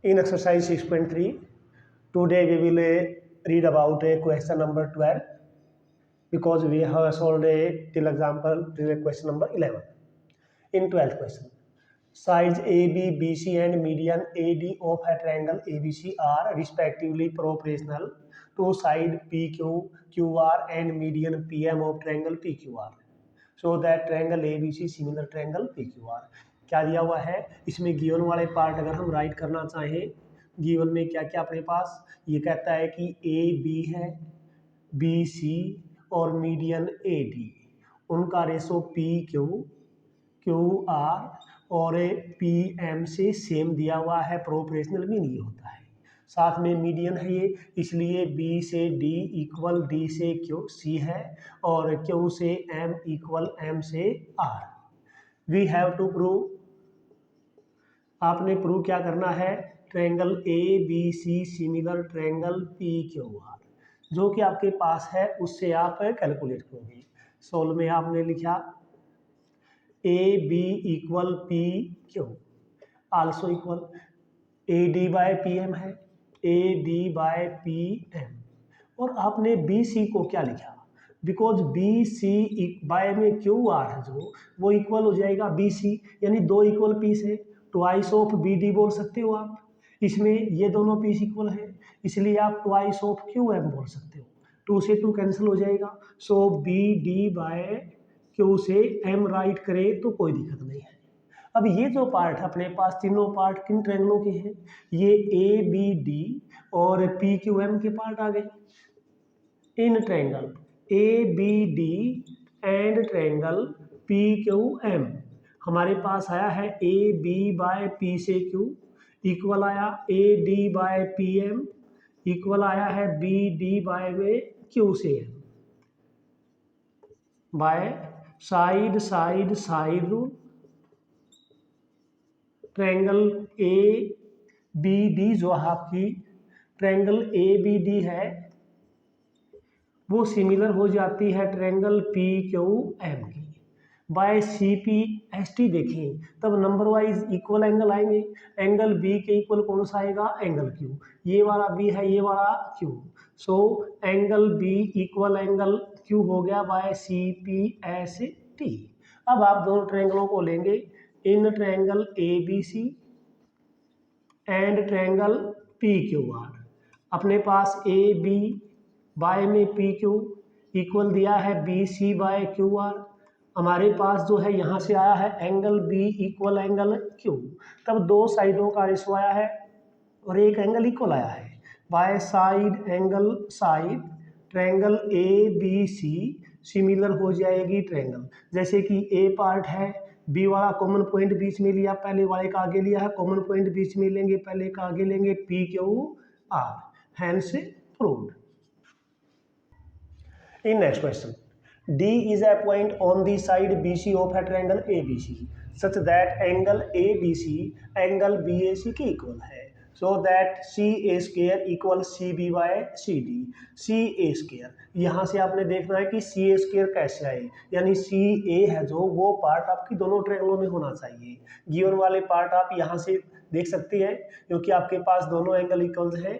In exercise 6.3, today we will read about a question number 12 because we have solved till example question number 11. In 12th question, sides AB, BC and median AD of a triangle ABC are respectively proportional to side PQ, QR and median PM of triangle PQR. So that triangle ABC similar triangle PQR. क्या दिया हुआ है इसमें given वाले part अगर हम right करना चाहें, गिवन में क्या क्या अपने पास ये कहता है कि ए बी है, बी सी और मीडियन ए डी, उनका ratio P Q, Q R और पी एम से सेम दिया हुआ है, प्रोपोर्शनल भी नहीं होता है। साथ में मीडियन है ये, इसलिए बी से डी इक्वल डी से क्यू सी है और क्यू से एम इक्वल एम से R. We have to prove, आपने प्रूव क्या करना है, triangle A B C similar triangle P Q R, जो कि आपके पास है उससे आप कैलकुलेट करोगे। सोल्व में आपने लिखा A B equal P Q, also equal A D by P M है, A D by P M, और आपने बी सी को क्या लिखा, बिकॉज बी सी बाय में क्यू आर है जो वो इक्वल हो जाएगा बी सी, यानी दो इक्वल पीस है, ट्वाइस ऑफ बी डी बोल सकते हो आप। इसमें ये दोनों पीस इक्वल है इसलिए आप ट्वाइस ऑफ क्यू एम बोल सकते हो, टू से टू कैंसिल हो जाएगा। सो बी डी बाय क्यू से एम राइट करे तो कोई दिक्कत नहीं है। अब ये जो पार्ट है अपने पास, तीनों पार्ट किन ट्रायंगलों के हैं, ये ए बी डी और पी क्यू एम के पार्ट आ गए। In triangle A B D and triangle P Q M हमारे पास आया है ए बी बाय पी से क्यू इक्वल आया A D by P M equal आया है बी डी बाय में क्यू से M, by side side side rule. Triangle A B D जो आपकी ट्रायंगल ए बी डी है वो सिमिलर हो जाती है ट्रायंगल पी क्यू एम की। By C P S T देखें तब नंबर वाइज इक्वल एंगल आएंगे, एंगल बी के इक्वल कौन सा आएगा, एंगल क्यू, ये वाला बी है ये वाला Q, so angle B equal angle Q हो गया by C P S T. अब आप दोनों ट्रायंगलों को लेंगे, in triangle A B C and triangle P Q R, अपने पास ए बी बाय में पी क्यू इक्वल दिया है B C by Q R, हमारे पास जो है यहाँ से आया है angle B equal angle Q, तब दो साइडों का रेशो आया है और एक एंगल इक्वल आया है, by side angle side triangle A B C similar हो जाएगी ट्रायंगल। जैसे कि ए पार्ट है, बी वाला कॉमन पॉइंट बीच में लिया, पहले वाले का आगे लिया है, कॉमन पॉइंट बीच में लेंगे, पहले का आगे लेंगे, P Q R, hence proved. In next question, D is a point on the side BC of a triangle ABC such that angle ABC angle BAC के equal है, so that CA square equals CB by CD। CA square यहाँ से आपने देखना है कि CA square कैसे आए, यानी CA है जो वो पार्ट आपकी दोनों ट्रायंगलों में होना चाहिए। गिवन वाले पार्ट आप यहाँ से देख सकते हैं क्योंकि आपके पास दोनों एंगल इक्वल हैं,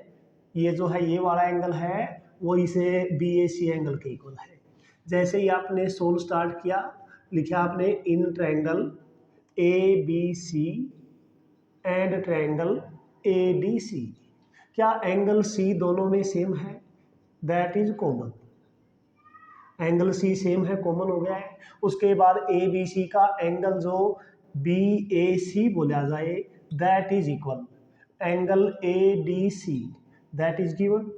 ये जो है ये वाला एंगल है वो इसे बी ए सी एंगल के इक्वल है। जैसे ही आपने सोल्व स्टार्ट किया, लिखा आपने in triangle A B C and triangle A D C, क्या एंगल सी दोनों में सेम है, that is common, angle C same है, कॉमन हो गया है। उसके बाद ए बी सी का एंगल जो बी ए सी बोला जाए that is equal angle A D C, that is given.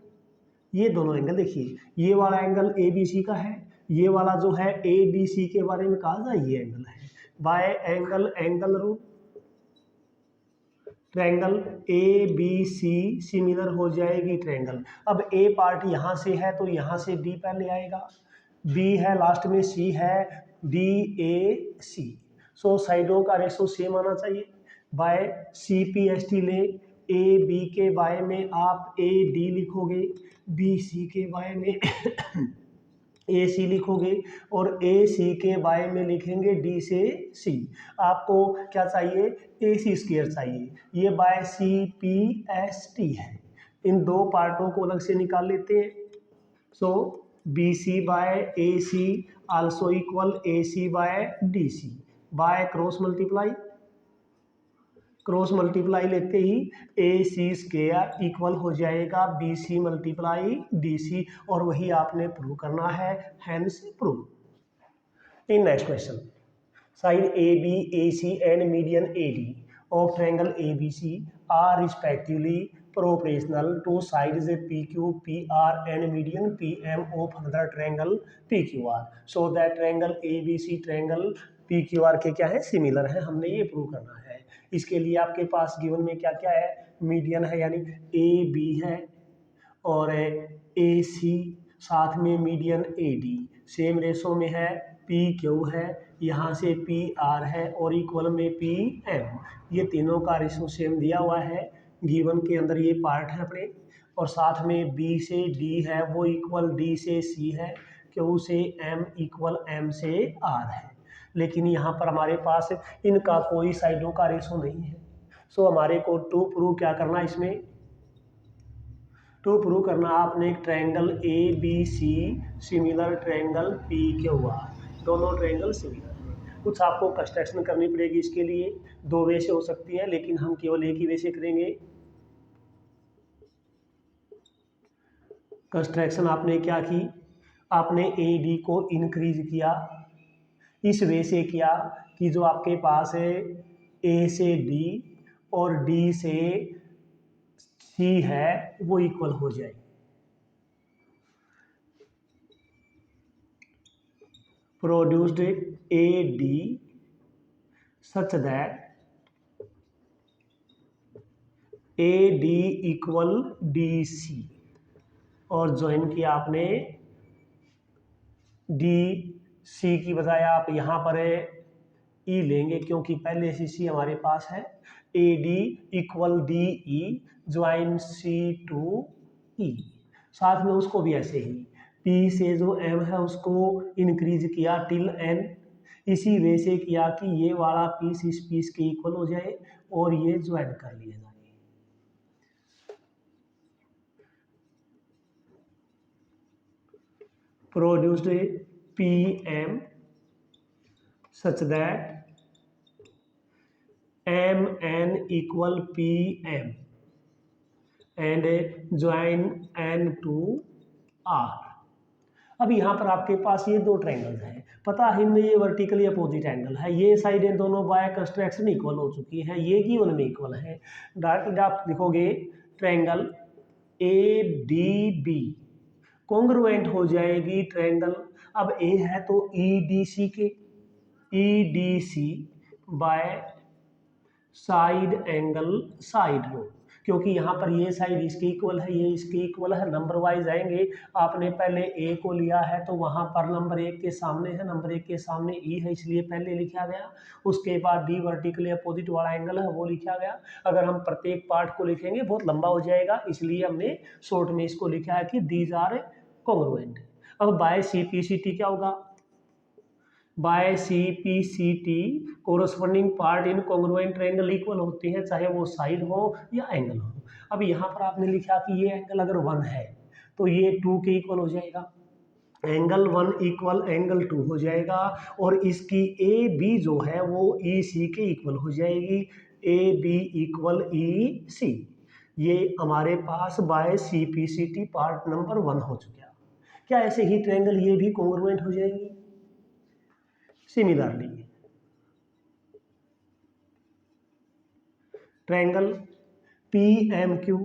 ये दोनों एंगल देखिए, ये वाला एंगल ए बी सी का है, ये वाला जो है ए डी सी के बारे में कहा जाए ये एंगल है, by angle angle rule triangle A B C similar हो जाएगी ट्रायंगल। अब ए पार्ट यहाँ से है तो यहाँ से डी पहले आएगा, बी है लास्ट में, सी है, डी ए सी, सो साइडों का रेशो सेम आना चाहिए। By C P S T ले, ए बी के बाय में आप ए डी लिखोगे, बी सी के बाय में ए सी लिखोगे और ए सी के बाय में लिखेंगे डी से सी। आपको क्या चाहिए, ए सी स्क्वायर चाहिए, ये by C P S T है। इन दो पार्टों को अलग से निकाल लेते हैं। So B C by A C also equal A C by D C, by cross multiply लेते ही ए सी स्क्वायर इक्वल हो जाएगा B C multiply D C, और वही आपने प्रूव करना है, hence prove. In next question, side A B A C and median A D of triangle A B C are respectively proportional to sides PQ, PR and median PM of another triangle PQR, so that triangle ABC triangle PQR के क्या है, similar है। हमने ये prove करना है। इसके लिए आपके पास गिवन में क्या क्या है, मीडियन है यानी AB है और AC, साथ में मीडियन AD सेम रेशो में है, PQ है, यहाँ से PR है और इक्वल में PM, ये तीनों का रेशो सेम दिया हुआ है गिवन के अंदर, ये पार्ट है अपने। और साथ में B से D है वो इक्वल D से C है, Q से M इक्वल M से R है। लेकिन यहाँ पर हमारे पास इनका कोई साइडों का रेशो नहीं है। सो हमारे को टू प्रूव क्या करना, इसमें टू प्रूव करना आपने एक triangle A B C similar triangle P Q R, दोनों ट्रायंगल सिमिलर है। कुछ आपको कंस्ट्रक्शन करनी पड़ेगी इसके लिए, दो वे से हो सकती है लेकिन हम केवल एक ही वे से करेंगे। कंस्ट्रक्शन आपने क्या की, आपने ए डी को इंक्रीज किया, इस वे से किया कि जो आपके पास है ए से डी और डी से सी है वो इक्वल हो जाए। Produced A D such that A D equal D C, और ज्वाइन किया आपने डी सी की बजाय आप यहाँ पर ई लेंगे क्योंकि पहले से सी हमारे पास है। A D equal D E join C to E, साथ में उसको भी ऐसे ही पी से जो एम है उसको इंक्रीज किया टिल एन, इसी वे से किया कि ये वाला पीस इस पीस के इक्वल हो जाए और ये ज्वाइन कर लिए जाए। Produced PM such that MN equal PM and join N to R। अब यहाँ पर आपके पास ये दो ट्रायंगल्स हैं, पता है इनमें ये वर्टिकली अपोजिट एंगल है, ये साइडें दोनों बाय कंस्ट्रक्शन इक्वल हो चुकी हैं, ये गिवन में इक्वल है। डायरेक्ट आप लिखोगे ट्रायंगल ADB कॉन्ग्रुएंट हो जाएगी ट्रायंगल, अब ए है तो EDC के EDC by side angle side लो, क्योंकि यहाँ पर ये साइड इसके इक्वल है, ये इसके इक्वल है, नंबर वाइज आएंगे। आपने पहले ए को लिया है तो वहाँ पर नंबर एक के सामने है, नंबर एक के सामने ई है इसलिए पहले लिखा गया, उसके बाद डी वर्टिकली अपोजिट वाला एंगल है वो लिखा गया। अगर हम प्रत्येक पार्ट को लिखेंगे बहुत लंबा हो जाएगा, इसलिए हमने शॉर्ट में इसको लिखा है कि दीज आर कॉन्ग्रुएंट। अब by C P C T क्या होगा, by C P C T corresponding part in congruent triangle equal होते हैं, चाहे वो साइड हो या एंगल हो। अब यहाँ पर आपने लिखा कि ये एंगल अगर 1 है तो ये 2 के इक्वल हो जाएगा, एंगल 1 इक्वल एंगल 2 हो जाएगा, और इसकी ए बी जो है वो ई सी के इक्वल हो जाएगी, ए बी इक्वल ई सी। ये हमारे पास by C P C T part number 1 हो चुका। क्या ऐसे ही ट्रायंगल ये भी कॉन्ग्रुएंट हो जाएंगी? सिमिलरली ट्रायंगल PMQ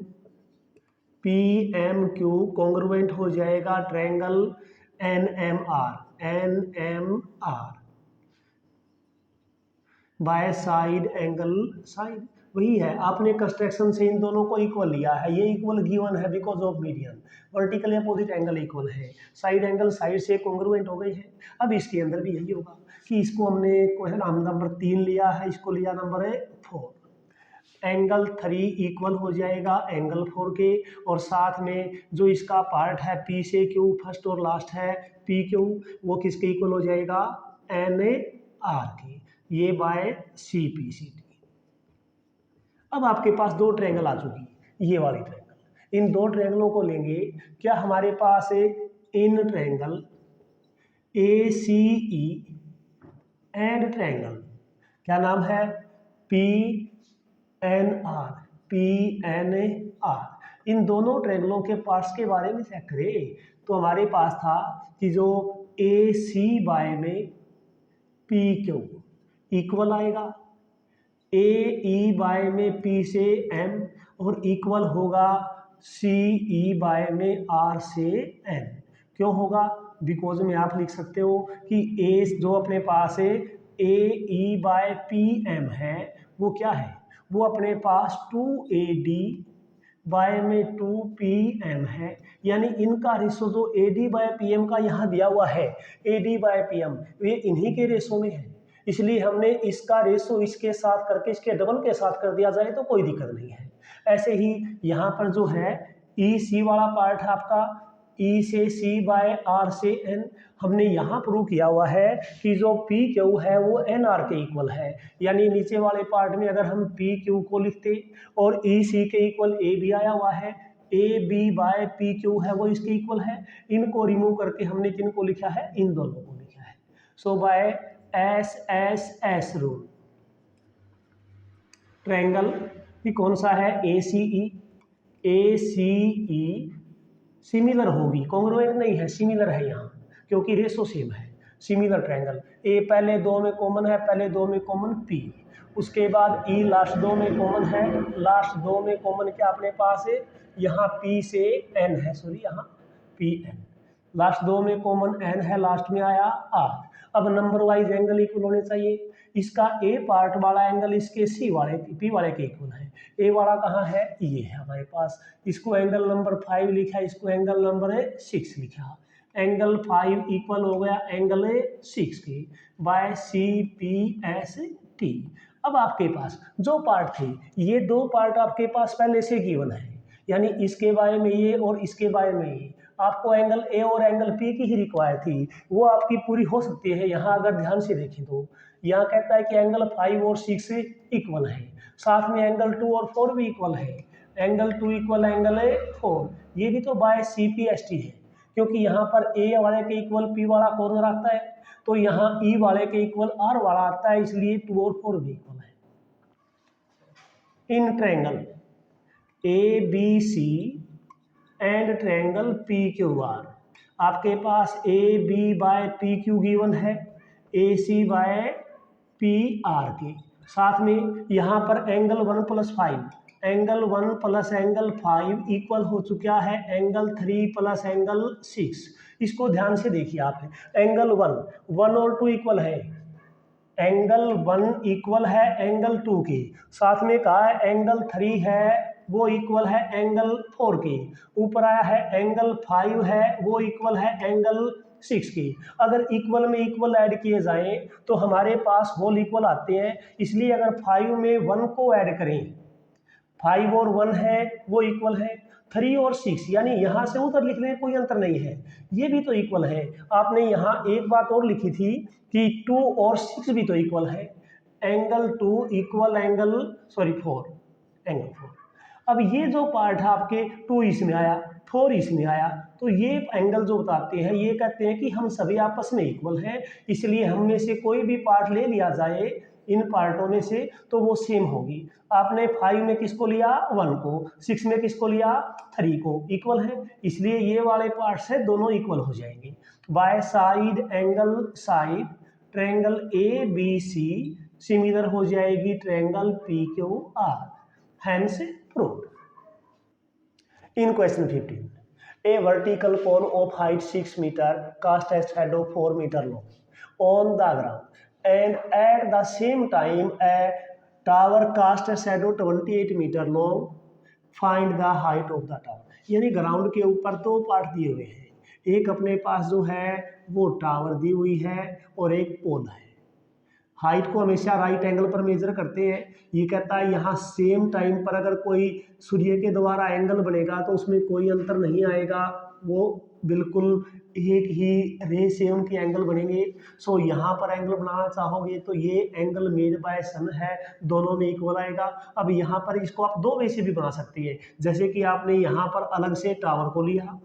कॉन्ग्रुएंट हो जाएगा triangle NMR bye side angle side. वही है, आपने कंस्ट्रक्शन से इन दोनों को इक्वल लिया है, ये इक्वल गिवन है because of median, vertically opposite angle equal है, साइड एंगल साइड से कॉन्ग्रुएंट हो गई है। अब इसके अंदर भी यही होगा कि इसको हमने को है ना, हम नंबर 3 लिया है, इसको लिया नंबर 4, एंगल 3 इक्वल हो जाएगा एंगल 4 के, और साथ में जो इसका पार्ट है पी से क्यू, फर्स्ट और लास्ट है पी क्यू, वो किसके इक्वल हो जाएगा एन ए आर के, ये by C P C T. अब आपके पास दो ट्रायंगल आ चुकी, ये वाली ट्रायंगल, इन दो ट्रायंगलों को लेंगे। क्या हमारे पास इन triangle A C E and triangle, क्या नाम है P N R, P N R, इन दोनों ट्रायंगलों के पार्ट्स के बारे में चेक करें तो हमारे पास था कि जो ए सी बाय में पी क्यू इक्वल आएगा, ए ई बाय में पी से एम, और इक्वल होगा सी ई बाय में आर से एन। क्यों होगा, बिकॉज में आप लिख सकते हो कि ए जो अपने पास है ए ई बाय पी एम है, वो क्या है, वो अपने पास 2AD बाय में 2PM है, यानी इनका रेशो जो AD बाय PM का यहाँ दिया हुआ है AD बाय PM, ये इन्हीं के रेशो में है, इसलिए हमने इसका रेशो इसके साथ करके इसके डबल के साथ कर दिया जाए तो कोई दिक्कत नहीं है। ऐसे ही यहाँ पर जो है EC वाला पार्ट है आपका E से C बाय R से N, हमने यहाँ प्रूव किया हुआ है कि जो पी क्यू है वो एन आर के इक्वल है, यानी नीचे वाले पार्ट में अगर हम पी क्यू को लिखते और ई सी के इक्वल ए भी आया हुआ है, A B by P Q है वो इसके इक्वल है, इनको रिमूव करके हमने किनको लिखा है, इन दोनों को लिखा है। So by S S S rule triangle भी कौन सा है ए सी ई सिमिलर होगी, कॉन्ग्रुएंट नहीं है, सिमिलर है यहाँ क्योंकि रेशो सेम है, सिमिलर ट्रायंगल। ए पहले दो में कॉमन है, पहले दो में कॉमन पी, उसके बाद ई लास्ट दो में कॉमन है, लास्ट दो में कॉमन क्या अपने पास है, यहाँ पी से एन है, सॉरी यहाँ पी एन, लास्ट दो में कॉमन एन है, लास्ट में आया आर। अब नंबर वाइज एंगल इक्वल होने चाहिए, इसका ए पार्ट वाला एंगल इसके सी वाले पी वाले के इक्वल है, ए वाला कहाँ है, ये है हमारे पास, इसको एंगल नंबर 5 लिखा, इसको एंगल नंबर 6 लिखा, एंगल 5 इक्वल हो गया एंगल 6 के by C P S T. अब आपके पास जो पार्ट थे, ये दो पार्ट आपके पास पहले से गिवन है, यानी इसके बारे में ये और इसके बारे में ये, आपको एंगल ए और एंगल पी की ही रिक्वायर थी, वो आपकी पूरी हो सकती है। यहाँ अगर ध्यान से देखें तो यहाँ कहता है कि एंगल 5 और 6 इक्वल है, साथ में एंगल 2 और 4 भी इक्वल है, एंगल 2 इक्वल एंगल 4, ये भी तो by C P S T है, क्योंकि यहाँ पर ए वाले के इक्वल पी वाला कॉर्नर आता है, तो यहाँ ई वाले के इक्वल आर वाला आता है, इसलिए 2 और 4 भी इक्वल है। इन triangle A B C and triangle P Q R, आपके पास A B by P Q given है, A C by P R के, साथ में यहाँ पर एंगल 1 + 5, एंगल 1 + एंगल 5 इक्वल हो चुका है एंगल 3 + एंगल 6। इसको ध्यान से देखिए आप, एंगल 1 और 2 इक्वल है, एंगल 1 इक्वल है एंगल 2 के, साथ में कहा है एंगल 3 है वो इक्वल है एंगल 4 के, ऊपर आया है एंगल 5 है वो इक्वल है एंगल 6 की। अगर इक्वल में इक्वल ऐड किए जाएं तो हमारे पास होल इक्वल आते हैं, इसलिए अगर 5 में 1 को ऐड करें, 5 और 1 है वो इक्वल है, 3 और 6 यानी यहाँ से उधर लिखने में कोई अंतर नहीं है, ये भी तो इक्वल है। आपने यहाँ एक बात और लिखी थी कि 2 और 6 भी तो इक्वल है, एंगल 2 इक्वल एंगल 4 एंगल 4। अब ये जो पार्ट है आपके 2 इसमें आया 4 इसमें आया, तो ये एंगल जो बताते हैं ये कहते हैं कि हम सभी आपस में इक्वल हैं, इसलिए हम में से कोई भी पार्ट ले लिया जाए इन पार्टों में से तो वो सेम होगी। आपने 5 में किसको लिया 1 को, 6 में किसको लिया 3 को, इक्वल है, इसलिए ये वाले पार्ट्स है दोनों इक्वल हो जाएंगे। By side angle side triangle A B C similar हो जाएगी triangle P Q R, hence proved. In question 15, a vertical cone of height 6 meter cast a shadow 4 meter long on the ground and at the same time a tower cast a shadow 28 meter long, find the height of the tower। यानी ground के ऊपर दो part दिए हुए हैं, एक अपने पास जो है वो टावर दी हुई है और एक पोल है, हाइट को हमेशा राइट एंगल पर मेजर करते हैं। ये कहता है यहाँ सेम टाइम पर अगर कोई सूर्य के द्वारा एंगल बनेगा तो उसमें कोई अंतर नहीं आएगा, वो बिल्कुल एक ही रे से उनके एंगल बनेंगे। सो यहाँ पर एंगल बनाना चाहोगे तो ये एंगल मेड बाय सन है, दोनों में इक्वल आएगा। अब यहाँ पर इसको आप दो वे से भी बना सकते हैं, जैसे कि आपने यहाँ पर अलग से टावर को लिया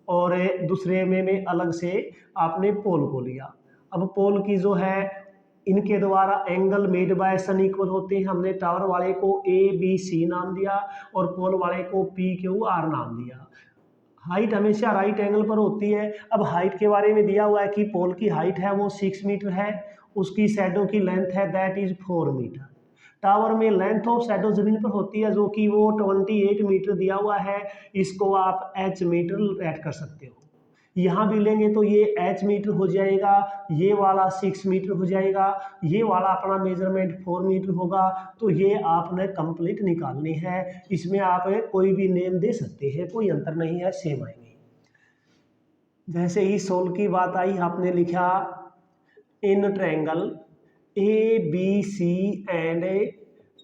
और दूसरे में अलग से आपने पोल को लिया। अब पोल की जो है इनके द्वारा angle made by sun equal होते हैं। हमने टावर वाले को ABC नाम दिया और पोल वाले को PQR नाम दिया। हाइट हमेशा राइट एंगल पर होती है। अब हाइट के बारे में दिया हुआ है कि पोल की हाइट है वो 6 मीटर है, उसकी शैडो की लेंथ है दैट इज 4 मीटर। टावर में लेंथ ऑफ शैडो जमीन पर होती है जो कि वो 28 मीटर दिया हुआ है, इसको आप H मीटर ऐड कर सकते हो। यहाँ भी लेंगे तो ये H मीटर हो जाएगा, ये वाला 6 मीटर हो जाएगा, ये वाला अपना मेजरमेंट 4 मीटर होगा। तो ये आपने कंप्लीट निकालनी है, इसमें आप कोई भी नेम दे सकते हैं, कोई अंतर नहीं है, सेम आएंगे। जैसे ही सोल की बात आई, आपने लिखा in triangle ABC and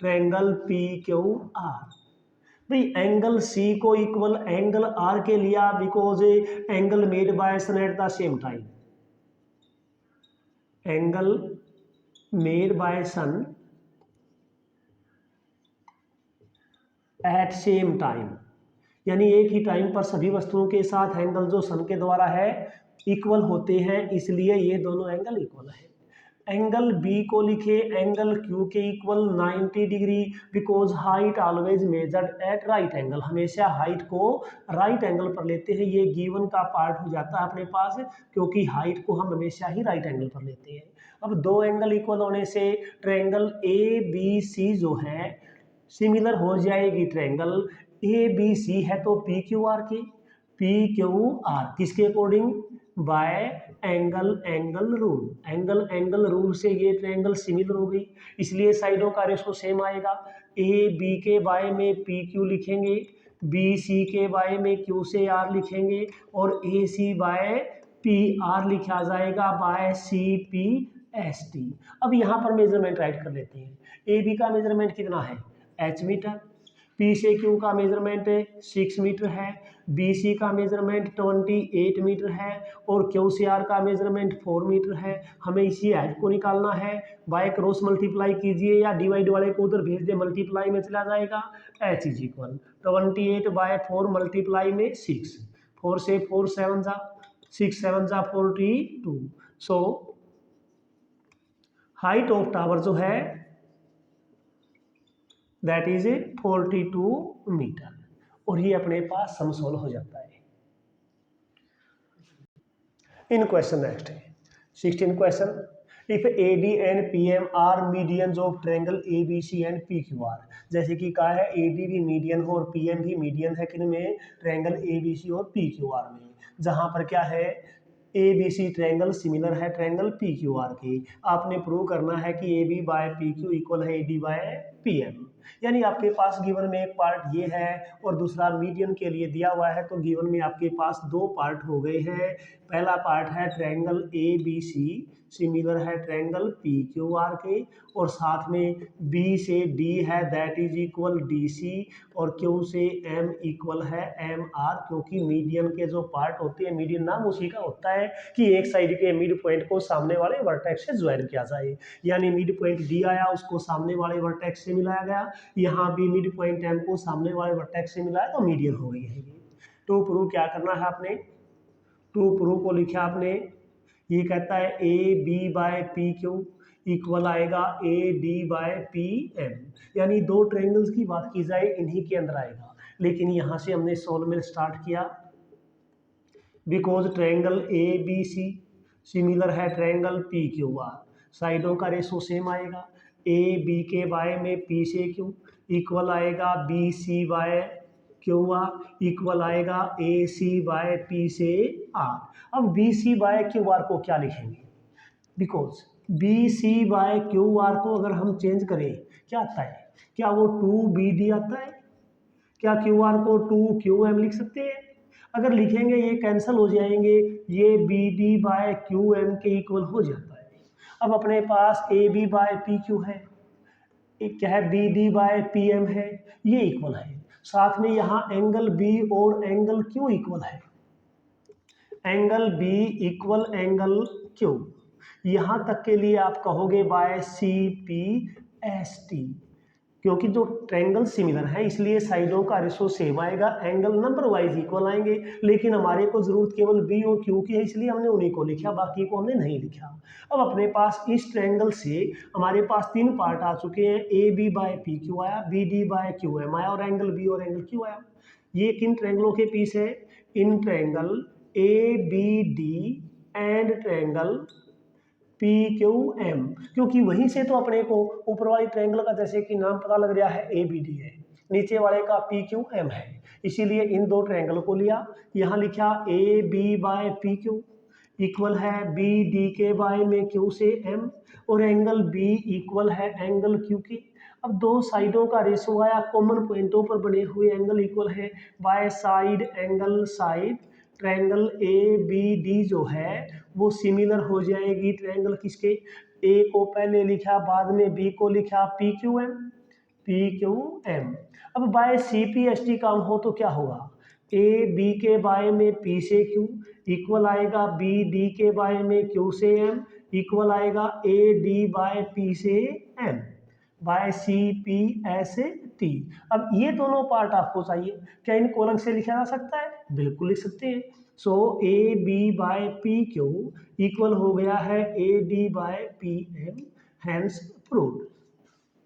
triangle PQR। भाई एंगल C को इक्वल एंगल R के लिया because angle made by sun at the same time. Angle made by sun at same time, यानी एक ही टाइम पर सभी वस्तुओं के साथ एंगल जो सन के द्वारा है इक्वल होते हैं, इसलिए ये दोनों एंगल इक्वल है। एंगल B को लिखे एंगल Q के equal 90 degree because height always measured eight right angle. हमेशा हाइट को राइट एंगल पर लेते हैं, ये गिवन का पार्ट हो जाता है अपने पास, क्योंकि हाइट को हम हमेशा ही राइट एंगल पर लेते हैं। अब दो एंगल इक्वल होने से ट्रायंगल ABC जो है सिमिलर हो जाएगी ट्रायंगल ABC है तो PQR के, PQR किसके according, bye angle angle rule. Angle angle rule से ये ट्रायंगल सिमिलर हो गई, इसलिए साइडों का रेशो सेम आएगा। AB के बाय में PQ लिखेंगे, BC के बाय में Q से R लिखेंगे और AC बाय PR लिखा जाएगा बाय CPST। अब यहाँ पर मेजरमेंट राइट कर लेते हैं। AB का मेजरमेंट कितना है, H मीटर, P से Q का मेजरमेंट 6 मीटर है, BC का मेजरमेंट 28 मीटर है और Q से R का मेजरमेंट 4 मीटर है। हमें इसी हाइट को निकालना है, बाय क्रॉस मल्टीप्लाई कीजिए या डिवाइड वाले को उधर भेज दे, मल्टीप्लाई में चला जाएगा। H इज इक्वल 28/4 मल्टीप्लाई में 6, 4 से 4 7 जा 6 7 जा 42। सो हाइट ऑफ टावर जो है दैट इज 42 मीटर और ये अपने पास सम सोल्व हो जाता है। इन क्वेश्चन नेक्स्ट है 16 question, if AD and PM are medians of triangle ABC and PQR। जैसे कि कहा है AD भी मीडियन हो और PM भी मीडियन है, किन में, ट्रायंगल ABC और PQR में, जहां पर क्या है ABC ट्रायंगल सिमिलर है ट्रायंगल PQR के। आपने प्रूव करना है कि AB बाय PQ इक्वल है AD बाय PM। यानी आपके पास गिवन में एक पार्ट ये है और दूसरा मीडियन के लिए दिया हुआ है, तो गिवन में आपके पास दो पार्ट हो गए हैं। पहला पार्ट है ट्रायंगल ABC सिमिलर है ट्रायंगल PQR के और साथ में B से D है दैट इज इक्वल DC और Q से M इक्वल है MR, क्योंकि मीडियन के जो पार्ट होते हैं, मीडियन नाम उसी का होता है कि एक साइड के मिड पॉइंट को सामने वाले वर्टेक्स से ज्वाइन किया जाए। यानी मिड पॉइंट D आया, उसको सामने वाले वर्टेक्स से मिलाया गया, यहाँ भी मिड पॉइंट M को सामने वाले वर्टेक्स से मिलाया तो मीडियन हो गई है ये। टू प्रूव क्या करना है आपने, टू प्रूव को लिखा आपने, ये कहता है AB बाय PQ इक्वल आएगा AD बाय PM। यानी दो ट्रायंगल्स की बात की जाए इन्हीं के अंदर आएगा, लेकिन यहाँ से हमने सोल्व में स्टार्ट किया बिकॉज ट्रायंगल ABC सिमिलर है ट्रायंगल PQR, साइडों का रेशो सेम आएगा। AB के बाय में P से Q इक्वल आएगा BC बाय QR इक्वल आएगा AC बाय P से R। अब BC बाय QR को क्या लिखेंगे, बिकॉज BC बाय QR को अगर हम चेंज करें क्या आता है, क्या वो 2BD आता है, क्या QR को 2QM लिख सकते हैं, अगर लिखेंगे ये कैंसिल हो जाएंगे, ये BD बाय QM के इक्वल हो जाता है। अब अपने पास A B by P Q है, एक क्या है B D by P M है, ये इक्वल है। साथ में यहाँ एंगल बी और एंगल क्यू इक्वल है, angle B equal angle Q, यहाँ तक के लिए आप कहोगे by C P S T, क्योंकि जो ट्रायंगल सिमिलर है इसलिए साइडों का रेशो सेम आएगा, एंगल नंबर वाइज इक्वल आएंगे, लेकिन हमारे को जरूरत केवल बी और क्यू की है इसलिए हमने उन्हीं को लिखा, बाकी को हमने नहीं लिखा। अब अपने पास इस ट्रायंगल से हमारे पास तीन पार्ट आ चुके हैं, A B by P Q आया, B D by Q M आया और एंगल बी और एंगल क्यू आया। ये किन ट्रायंगलों के पीस है? इन triangle A B D and triangle P Q M, क्योंकि वहीं से तो अपने को ऊपर वाली ट्रायंगल का जैसे कि नाम पता लग रहा है ए बी डी है, नीचे वाले का पी क्यू एम है, इसीलिए इन दो ट्रायंगल को लिया, यहाँ लिखा A B by P Q equal है बी डी के बाय में क्यू से एम, और एंगल बी इक्वल है एंगल क्यू की। अब दो साइडों का रेशो आया, कॉमन पॉइंटों पर बने हुए एंगल इक्वल है by side angle side, triangle A B D जो है वो सिमिलर हो जाएगी ट्रायंगल किसके, ए को पहले लिखा बाद में बी को लिखा P Q M, P Q M. अब by C P S T काम हो तो क्या होगा, ए बी के बाय में पी से क्यू इक्वल आएगा बी डी के बाय में क्यू से एम इक्वल आएगा ए डी बाय पी से M by C P S T. अब ये दोनों पार्ट आपको चाहिए, क्या इनको अलग से लिखा जा सकता है? बिल्कुल लिख सकते हैं। So A B by P Q equal हो गया है A D by P M, hence proved.